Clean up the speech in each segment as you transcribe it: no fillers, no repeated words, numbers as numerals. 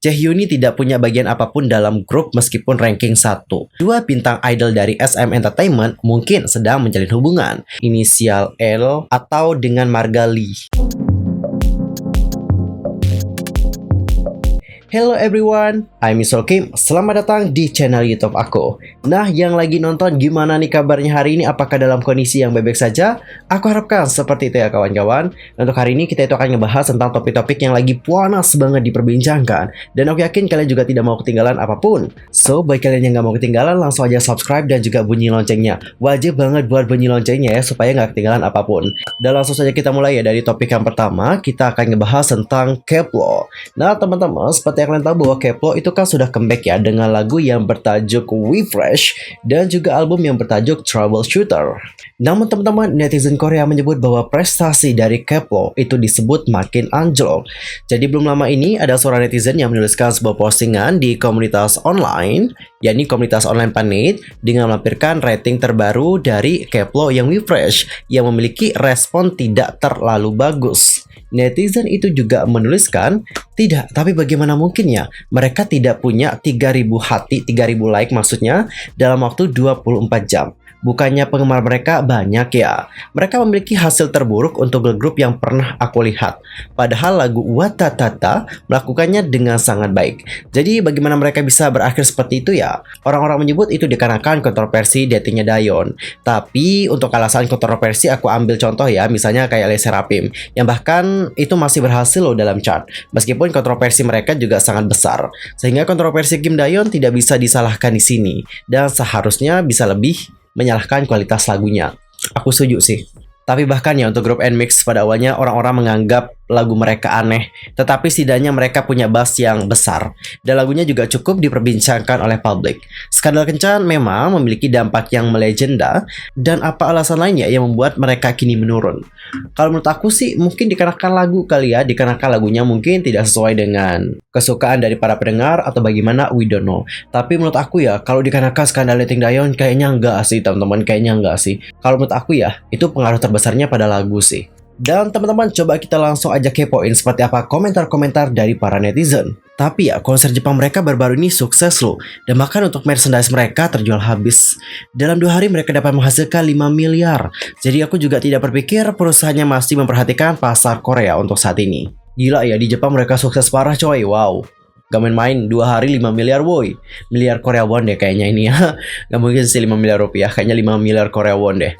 Chaehyuni tidak punya bagian apapun dalam grup meskipun ranking 1. Dua bintang idol dari SM Entertainment mungkin sedang menjalin hubungan, inisial L atau dengan marga Lee. Hello everyone, I'm Mr. Kim. Selamat datang di channel YouTube aku. Nah, yang lagi nonton gimana nih kabarnya hari ini? Apakah dalam kondisi yang baik-baik saja? Aku harapkan seperti itu ya kawan-kawan. Untuk hari ini kita itu akan ngebahas tentang topik-topik yang lagi panas banget diperbincangkan. Dan aku yakin kalian juga tidak mau ketinggalan apapun. So, bagi kalian yang gak mau ketinggalan, langsung aja subscribe dan juga bunyi loncengnya. Wajib banget buat bunyi loncengnya ya, supaya gak ketinggalan apapun. Dan langsung saja kita mulai ya dari topik yang pertama. Kita akan ngebahas tentang Kep1er. Nah teman-teman, seperti yang kalian tahu bahwa Kep1er itu kan sudah comeback ya dengan lagu yang bertajuk We Fresh dan juga album yang bertajuk Troubleshooter. Namun teman-teman, netizen Korea menyebut bahwa prestasi dari Kep1er itu disebut makin anjlok. Jadi belum lama ini ada seorang netizen yang menuliskan sebuah postingan di komunitas online, yakni komunitas online Panet, dengan melampirkan rating terbaru dari Kep1er yang We Fresh yang memiliki respon tidak terlalu bagus. Netizen itu juga menuliskan, tidak, tapi bagaimana mungkin ya? Mereka tidak punya 3000 hati, 3000 like maksudnya, dalam waktu 24 jam. Bukannya penggemar mereka banyak ya? Mereka memiliki hasil terburuk untuk girl group yang pernah aku lihat. Padahal lagu Watatata melakukannya dengan sangat baik. Jadi bagaimana mereka bisa berakhir seperti itu ya? Orang-orang menyebut itu dikarenakan kontroversi datingnya Daeyeon. Tapi untuk alasan kontroversi aku ambil contoh ya, misalnya kayak Le Sserafim, yang bahkan itu masih berhasil loh dalam chart. Meskipun kontroversi mereka juga sangat besar. Sehingga kontroversi Kim Daeyeon tidak bisa disalahkan di sini. Dan seharusnya bisa lebih menyalahkan kualitas lagunya. Aku setuju sih. Tapi bahkan ya untuk grup NMIXX pada awalnya orang-orang menganggap lagu mereka aneh, tetapi setidaknya mereka punya bass yang besar dan lagunya juga cukup diperbincangkan oleh publik. Skandal Kencan memang memiliki dampak yang melegenda, dan apa alasan lainnya yang membuat mereka kini menurun? Kalau menurut aku sih mungkin dikarenakan lagu kali ya, dikarenakan lagunya mungkin tidak sesuai dengan kesukaan dari para pendengar atau bagaimana, we don't know. Tapi menurut aku ya, kalau dikarenakan skandal dating Daeyeon kayaknya enggak sih teman-teman, kayaknya enggak sih. Kalau menurut aku ya, itu pengaruh terbesarnya pada lagu sih. Dan teman-teman, coba kita langsung aja kepoin seperti apa komentar-komentar dari para netizen. Tapi ya, konser Jepang mereka baru-baru ini sukses loh. Dan bahkan untuk merchandise mereka terjual habis. Dalam 2 hari mereka dapat menghasilkan 5 miliar. Jadi aku juga tidak berpikir perusahaannya masih memperhatikan pasar Korea untuk saat ini. Gila ya, di Jepang mereka sukses parah coy, wow. Gak main-main, 2 hari 5 miliar woy. Miliar Korea won deh kayaknya ini ya. Gak mungkin sih 5 miliar rupiah, kayaknya 5 miliar Korea won deh.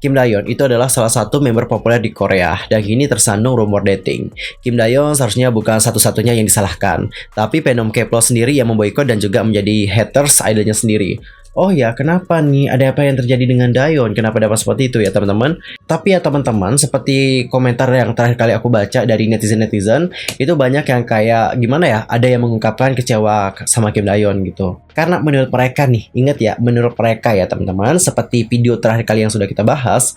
Kim Daeyeon itu adalah salah satu member populer di Korea dan kini tersandung rumor dating. Kim Daeyeon seharusnya bukan satu-satunya yang disalahkan, tapi fandom Kep1er sendiri yang memboikot dan juga menjadi haters idolnya sendiri. Oh ya, kenapa nih? Ada apa yang terjadi dengan Daeyeon? Kenapa dapat seperti itu ya teman-teman? Tapi ya teman-teman, seperti komentar yang terakhir kali aku baca dari netizen-netizen, itu banyak yang kayak gimana ya? Ada yang mengungkapkan kecewa sama Kim Daeyeon gitu. Karena menurut mereka nih, ingat ya, menurut mereka ya teman-teman, seperti video terakhir kali yang sudah kita bahas,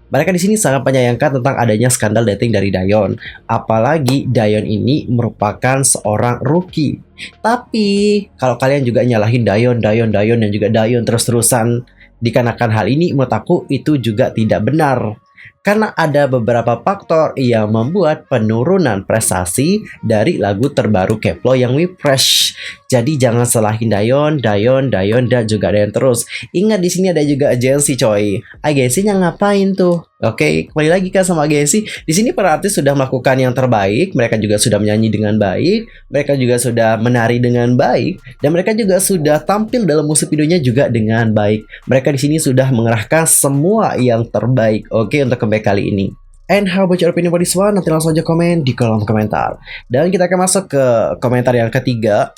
mereka di sini sangat menyayangkan tentang adanya skandal dating dari Daeyeon. Apalagi Daeyeon ini merupakan seorang rookie. Tapi kalau kalian juga nyalahin Daeyeon dan juga Daeyeon terus-terusan dikarenakan hal ini, menurut aku itu juga tidak benar. Karena ada beberapa faktor yang membuat penurunan prestasi dari lagu terbaru Kep1er yang We Fresh. Jadi jangan salahin Daeyeon dan juga Daeyeon terus. Ingat di sini ada juga agensi coy. Agensinya ngapain tuh? Oke, kembali lagi kan sama agensi. Di sini para artis sudah melakukan yang terbaik. Mereka juga sudah menyanyi dengan baik. Mereka juga sudah menari dengan baik. Dan mereka juga sudah tampil dalam musik videonya juga dengan baik. Mereka di sini sudah mengerahkan semua yang terbaik. Oke, untuk comeback kali ini. And how about your opinion about this one? Nanti langsung aja komen di kolom komentar. Dan kita akan masuk ke komentar yang ketiga.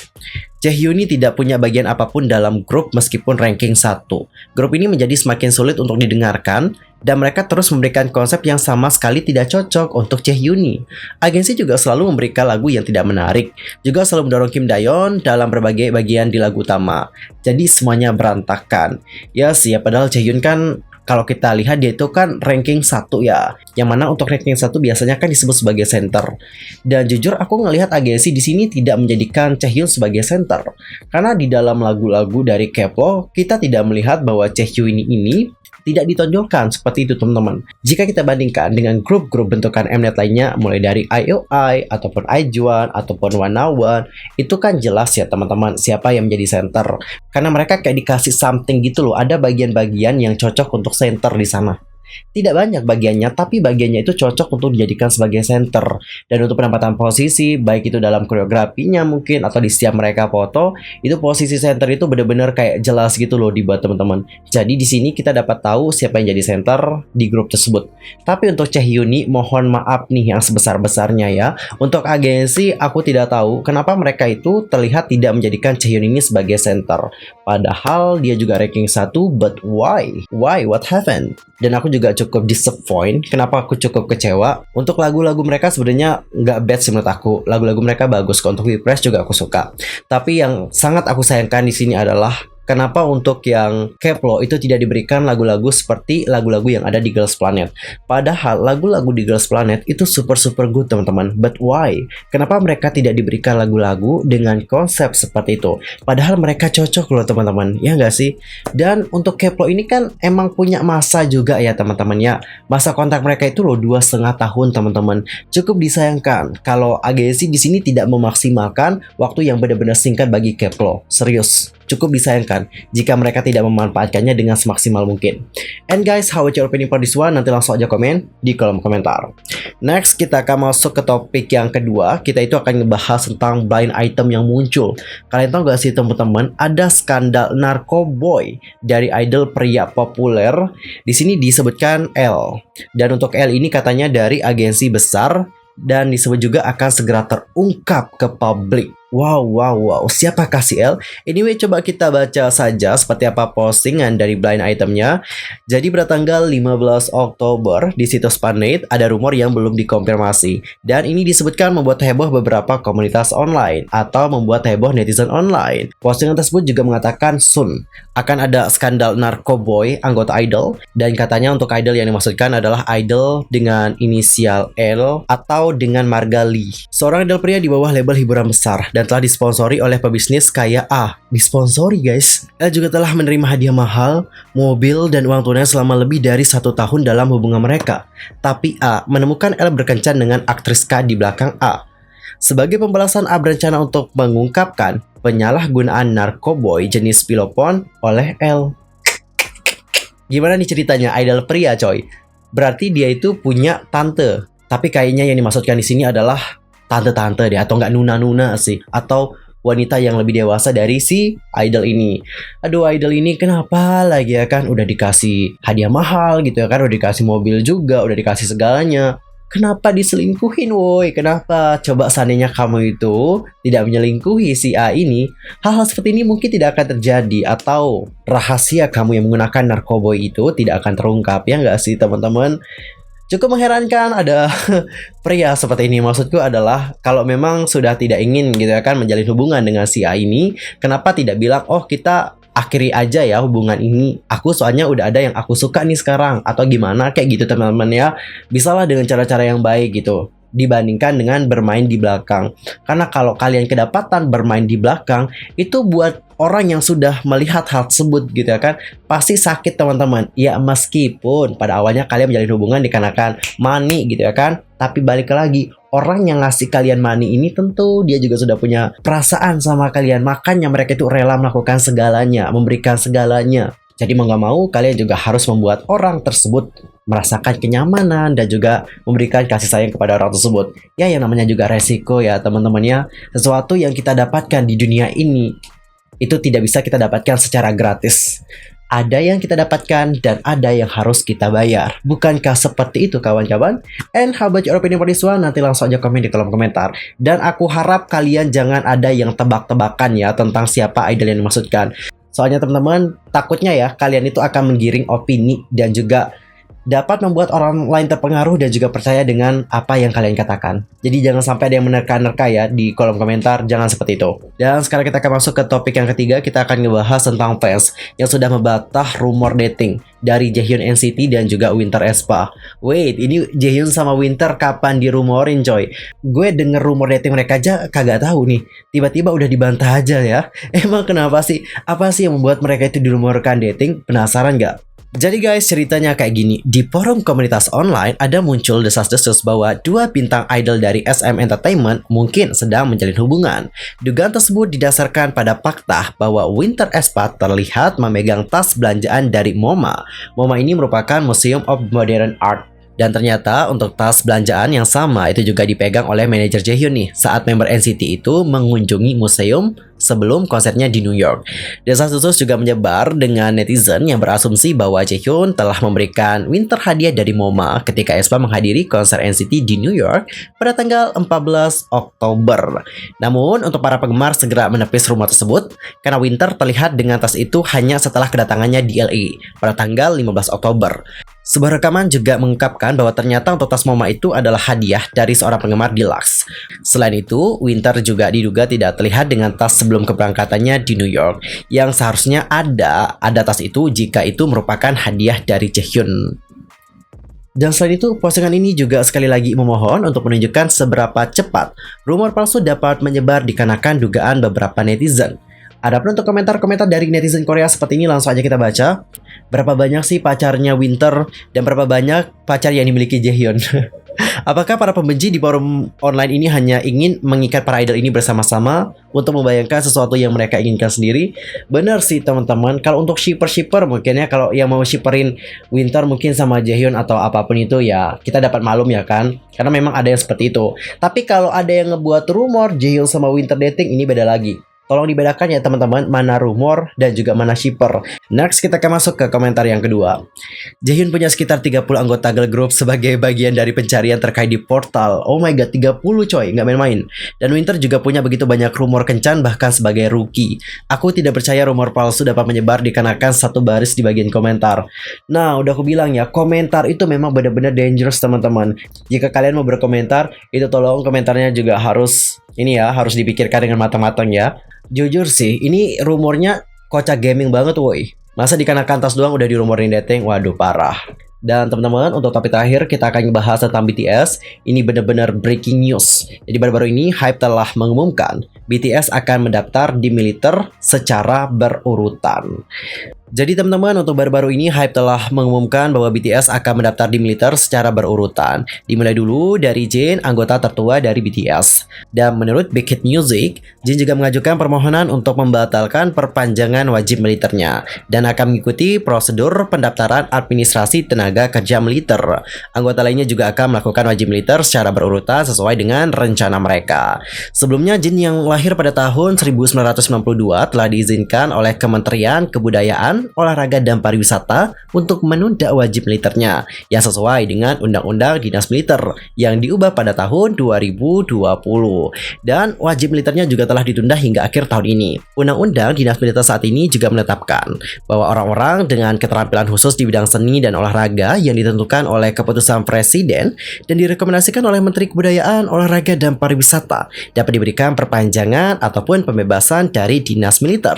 Chaehyuni tidak punya bagian apapun dalam grup meskipun ranking 1. Grup ini menjadi semakin sulit untuk didengarkan dan mereka terus memberikan konsep yang sama sekali tidak cocok untuk Chaehyuni. Agensi juga selalu memberikan lagu yang tidak menarik, juga selalu mendorong Kim Daeyeon dalam berbagai bagian di lagu utama. Jadi semuanya berantakan. Ya sih, padahal Chaehyun kan kalau kita lihat dia itu kan ranking 1 ya. Yang mana untuk ranking 1 biasanya kan disebut sebagai center. Dan jujur aku ngelihat agensi di sini tidak menjadikan Chaehyun sebagai center. Karena di dalam lagu-lagu dari Kep1er kita tidak melihat bahwa Chaehyun ini tidak ditonjolkan seperti itu teman-teman. Jika kita bandingkan dengan grup-grup bentukan Mnet lainnya, mulai dari IOI ataupun iJuan ataupun Wanawan, itu kan jelas ya teman-teman siapa yang menjadi center. Karena mereka kayak dikasih something gitu loh, ada bagian-bagian yang cocok untuk center di sana. Tidak banyak bagiannya, tapi bagiannya itu cocok untuk dijadikan sebagai center. Dan untuk penempatan posisi, baik itu dalam koreografinya mungkin atau di setiap mereka foto, itu posisi center itu benar-benar kayak jelas gitu loh dibuat teman-teman. Jadi di sini kita dapat tahu siapa yang jadi center di grup tersebut. Tapi untuk Chaehyuni, mohon maaf nih yang sebesar-besarnya ya. Untuk agensi, aku tidak tahu kenapa mereka itu terlihat tidak menjadikan Chaehyun ini sebagai center. Padahal dia juga ranking 1, but why? Why? What happened? Dan aku juga cukup disappoint. Kenapa aku cukup kecewa? Untuk lagu-lagu mereka sebenarnya nggak bad sih menurut aku. Lagu-lagu mereka bagus. Untuk Repress juga aku suka. Tapi yang sangat aku sayangkan di sini adalah kenapa untuk yang Keplo itu tidak diberikan lagu-lagu seperti lagu-lagu yang ada di Girls Planet. Padahal lagu-lagu di Girls Planet itu super good teman-teman. But why? Kenapa mereka tidak diberikan lagu-lagu dengan konsep seperti itu? Padahal mereka cocok loh teman-teman. Ya nggak sih? Dan untuk Keplo ini kan emang punya masa juga ya teman-teman ya. Masa kontrak mereka itu loh 2,5 tahun teman-teman. Cukup disayangkan kalau agensi di sini tidak memaksimalkan waktu yang benar-benar singkat bagi Keplo. Serius. Cukup disayangkan jika mereka tidak memanfaatkannya dengan semaksimal mungkin. And guys, how your opinion for this one? Nanti langsung aja komen di kolom komentar. Next, kita akan masuk ke topik yang kedua. Kita itu akan ngebahas tentang blind item yang muncul. Kalian tahu gak sih teman-teman, ada skandal narkoboy dari idol pria populer. Di sini disebutkan L. Dan untuk L ini katanya dari agensi besar dan disebut juga akan segera terungkap ke publik. Wow, siapakah si L? Anyway, coba kita baca saja seperti apa postingan dari blind itemnya. Jadi pada tanggal 15 Oktober di situs Panet ada rumor yang belum dikonfirmasi. Dan ini disebutkan membuat heboh beberapa komunitas online atau membuat heboh netizen online. Postingan tersebut juga mengatakan soon akan ada skandal narkoboy anggota idol. Dan katanya untuk idol yang dimaksudkan adalah idol dengan inisial L atau dengan marga Lee. Seorang idol pria di bawah label hiburan besar dan telah disponsori oleh pebisnis kaya A. Disponsori guys. L juga telah menerima hadiah mahal, mobil, dan uang tunai selama lebih dari 1 tahun dalam hubungan mereka. Tapi A menemukan L berkencan dengan aktris K di belakang A. Sebagai pembalasan, A berencana untuk mengungkapkan penyalahgunaan narkoboy jenis Pilopon oleh L. Gimana nih ceritanya? Idol pria coy. Berarti dia itu punya tante. Tapi kayaknya yang dimaksudkan di sini adalah tante-tante deh, atau nggak nuna-nuna sih, atau wanita yang lebih dewasa dari si idol ini. Aduh, idol ini kenapa lagi ya kan? Udah dikasih hadiah mahal gitu ya kan, udah dikasih mobil juga, udah dikasih segalanya. Kenapa diselingkuhin woi? Kenapa? Coba seandainya kamu itu tidak menyelingkuhi si A ini, hal-hal seperti ini mungkin tidak akan terjadi, atau rahasia kamu yang menggunakan narkoboy itu tidak akan terungkap, ya nggak sih teman-teman? Cukup mengherankan ada pria seperti ini. Maksudku adalah kalau memang sudah tidak ingin gitu ya kan menjalin hubungan dengan si A ini, kenapa tidak bilang, oh kita akhiri aja ya hubungan ini, aku soalnya udah ada yang aku suka nih sekarang, atau gimana kayak gitu teman-teman ya. Bisalah dengan cara-cara yang baik gitu, dibandingkan dengan bermain di belakang. Karena kalau kalian kedapatan bermain di belakang, itu buat orang yang sudah melihat hal tersebut gitu ya kan, pasti sakit teman-teman. Ya meskipun pada awalnya kalian menjalin hubungan dikarenakan money gitu ya kan, tapi balik lagi, orang yang ngasih kalian money ini tentu dia juga sudah punya perasaan sama kalian. Makanya mereka itu rela melakukan segalanya, memberikan segalanya. Jadi mau gak mau kalian juga harus membuat orang tersebut merasakan kenyamanan dan juga memberikan kasih sayang kepada orang tersebut. Ya yang namanya juga resiko ya teman-teman ya. Sesuatu yang kita dapatkan di dunia ini itu tidak bisa kita dapatkan secara gratis. Ada yang kita dapatkan dan ada yang harus kita bayar. Bukankah seperti itu kawan-kawan? And how about your opinion for this one? Nanti langsung aja komen di kolom komentar. Dan aku harap kalian jangan ada yang tebak-tebakan ya tentang siapa idol yang dimaksudkan. Soalnya teman-teman, takutnya ya kalian itu akan menggiring opini dan juga dapat membuat orang lain terpengaruh dan juga percaya dengan apa yang kalian katakan. Jadi jangan sampai ada yang menerka-nerka ya di kolom komentar, jangan seperti itu. Dan sekarang kita akan masuk ke topik yang ketiga. Kita akan ngebahas tentang fans yang sudah membantah rumor dating dari Jaehyun NCT dan juga Winter aespa. Wait, ini Jaehyun sama Winter kapan dirumorin coy? Gue denger rumor dating mereka aja kagak tahu nih. Tiba-tiba udah dibantah aja ya. Emang kenapa sih? Apa sih yang membuat mereka itu dirumorkan dating? Penasaran gak? Jadi guys, ceritanya kayak gini. Di forum komunitas online ada muncul desas-desus bahwa dua bintang idol dari SM Entertainment mungkin sedang menjalin hubungan. Dugaan tersebut didasarkan pada fakta bahwa Winter Espat terlihat memegang tas belanjaan dari MoMA. MoMA ini merupakan Museum of Modern Art. Dan ternyata untuk tas belanjaan yang sama itu juga dipegang oleh manajer Jaehyun nih saat member NCT itu mengunjungi museum sebelum konsernya di New York. Desas-desus juga menyebar dengan netizen yang berasumsi bahwa Jaehyun telah memberikan Winter hadiah dari MoMA ketika aespa menghadiri konser NCT di New York pada tanggal 14 Oktober. Namun untuk para penggemar segera menepis rumor tersebut karena Winter terlihat dengan tas itu hanya setelah kedatangannya di LA pada tanggal 15 Oktober. Sebuah rekaman juga mengungkapkan bahwa ternyata untuk tas MoMA itu adalah hadiah dari seorang penggemar deluxe. Selain itu, Winter juga diduga tidak terlihat dengan tas sebelum keberangkatannya di New York, yang seharusnya ada tas itu jika itu merupakan hadiah dari Jaehyun. Dan selain itu, postingan ini juga sekali lagi memohon untuk menunjukkan seberapa cepat rumor palsu dapat menyebar dikarenakan dugaan beberapa netizen. Adapun untuk komentar-komentar dari netizen Korea seperti ini, langsung aja kita baca. Berapa banyak sih pacarnya Winter dan berapa banyak pacar yang dimiliki Jaehyun? Apakah para pembenci di forum online ini hanya ingin mengikat para idol ini bersama-sama untuk membayangkan sesuatu yang mereka inginkan sendiri? Bener sih teman-teman, kalau untuk shipper mungkin ya, kalau yang mau shipperin Winter mungkin sama Jaehyun atau apapun itu ya kita dapat maklum ya kan, karena memang ada yang seperti itu. Tapi kalau ada yang ngebuat rumor Jaehyun sama Winter dating, ini beda lagi. Tolong dibedakan ya teman-teman, mana rumor dan juga mana shipper. Next kita akan masuk ke komentar yang kedua. Jaehyun punya sekitar 30 anggota girl group sebagai bagian dari pencarian terkait di portal. Oh my god, 30 coy, nggak main-main. Dan Winter juga punya begitu banyak rumor kencan bahkan sebagai rookie. Aku tidak percaya rumor palsu dapat menyebar dikarenakan satu baris di bagian komentar. Nah, udah aku bilang ya, komentar itu memang benar-benar dangerous teman-teman. Jika kalian mau berkomentar, itu tolong komentarnya juga harus dipikirkan dengan matang-matang ya. Jujur sih, ini rumornya kocak gaming banget woi. Masa dikarenakan tas doang udah dirumorin dating? Waduh, parah. Dan teman-teman, untuk topik terakhir kita akan bahas tentang BTS. Ini benar-benar breaking news. Jadi baru-baru ini HYBE telah mengumumkan BTS akan mendaftar di militer secara berurutan. Jadi teman-teman, untuk baru-baru ini HYBE telah mengumumkan bahwa BTS akan mendaftar di militer secara berurutan. Dimulai dulu dari Jin, anggota tertua dari BTS. Dan menurut Big Hit Music, Jin juga mengajukan permohonan untuk membatalkan perpanjangan wajib militernya dan akan mengikuti prosedur pendaftaran administrasi tenaga kerja militer. Anggota lainnya juga akan melakukan wajib militer secara berurutan sesuai dengan rencana mereka. Sebelumnya Jin yang lahir pada tahun 1992 telah diizinkan oleh Kementerian Kebudayaan, Olahraga dan Pariwisata untuk menunda wajib militernya yang sesuai dengan Undang-Undang Dinas Militer yang diubah pada tahun 2020. Dan wajib militernya juga telah ditunda hingga akhir tahun ini. Undang-Undang Dinas Militer saat ini juga menetapkan bahwa orang-orang dengan keterampilan khusus di bidang seni dan olahraga yang ditentukan oleh keputusan Presiden dan direkomendasikan oleh Menteri Kebudayaan, Olahraga dan Pariwisata dapat diberikan perpanjangan ataupun pembebasan dari dinas militer.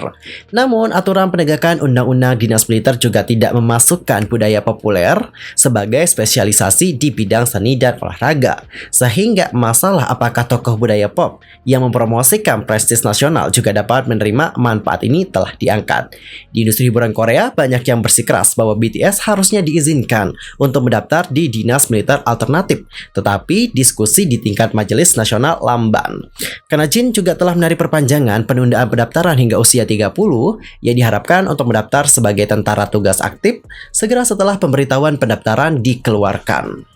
Namun, aturan penegakan Undang-Undang Dinas Militer juga tidak memasukkan budaya populer sebagai spesialisasi di bidang seni dan olahraga. Sehingga masalah apakah tokoh budaya pop yang mempromosikan prestis nasional juga dapat menerima manfaat ini telah diangkat. Di industri hiburan Korea, banyak yang bersikeras bahwa BTS harusnya diizinkan untuk mendaftar di dinas militer alternatif. Tetapi diskusi di tingkat Majelis Nasional lamban. Karena Jin juga telah menarik perpanjangan penundaan pendaftaran hingga usia 30 yang diharapkan untuk mendaftar sebagai tentara tugas aktif segera setelah pemberitahuan pendaftaran dikeluarkan.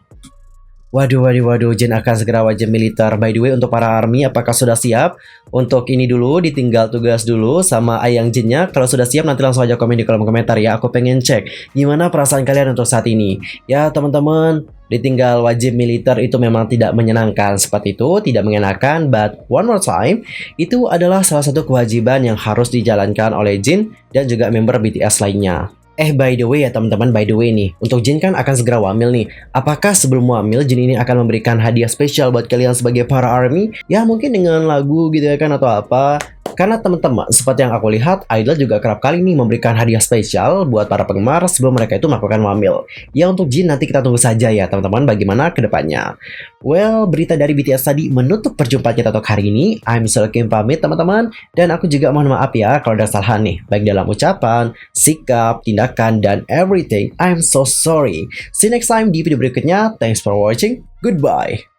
Waduh, Jin akan segera wajib militer. By the way, untuk para ARMY, apakah sudah siap? Untuk ini dulu, ditinggal tugas dulu sama ayang Jinnya. Kalau sudah siap, nanti langsung aja komen di kolom komentar ya. Aku pengen cek gimana perasaan kalian untuk saat ini. Ya teman-teman, ditinggal wajib militer itu memang tidak menyenangkan. Seperti itu, tidak mengenakan. But one more time, itu adalah salah satu kewajiban yang harus dijalankan oleh Jin dan juga member BTS lainnya. By the way ya teman-teman, by the way nih, untuk Jin kan akan segera wamil nih. Apakah sebelum wamil Jin ini akan memberikan hadiah spesial buat kalian sebagai para ARMY? Ya mungkin dengan lagu gitu ya kan atau apa. Karena teman-teman, seperti yang aku lihat, idol juga kerap kali nih memberikan hadiah spesial buat para penggemar sebelum mereka itu melakukan wamil. Ya untuk Jin nanti kita tunggu saja ya teman-teman bagaimana kedepannya. Well, berita dari BTS tadi menutup perjumpaan kita untuk hari ini. I'm Seo Kim pamit teman-teman. Dan aku juga mohon maaf ya kalau ada kesalahan nih. Baik dalam ucapan, sikap, tindakan, dan everything. I'm so sorry. See you next time di video berikutnya. Thanks for watching. Goodbye.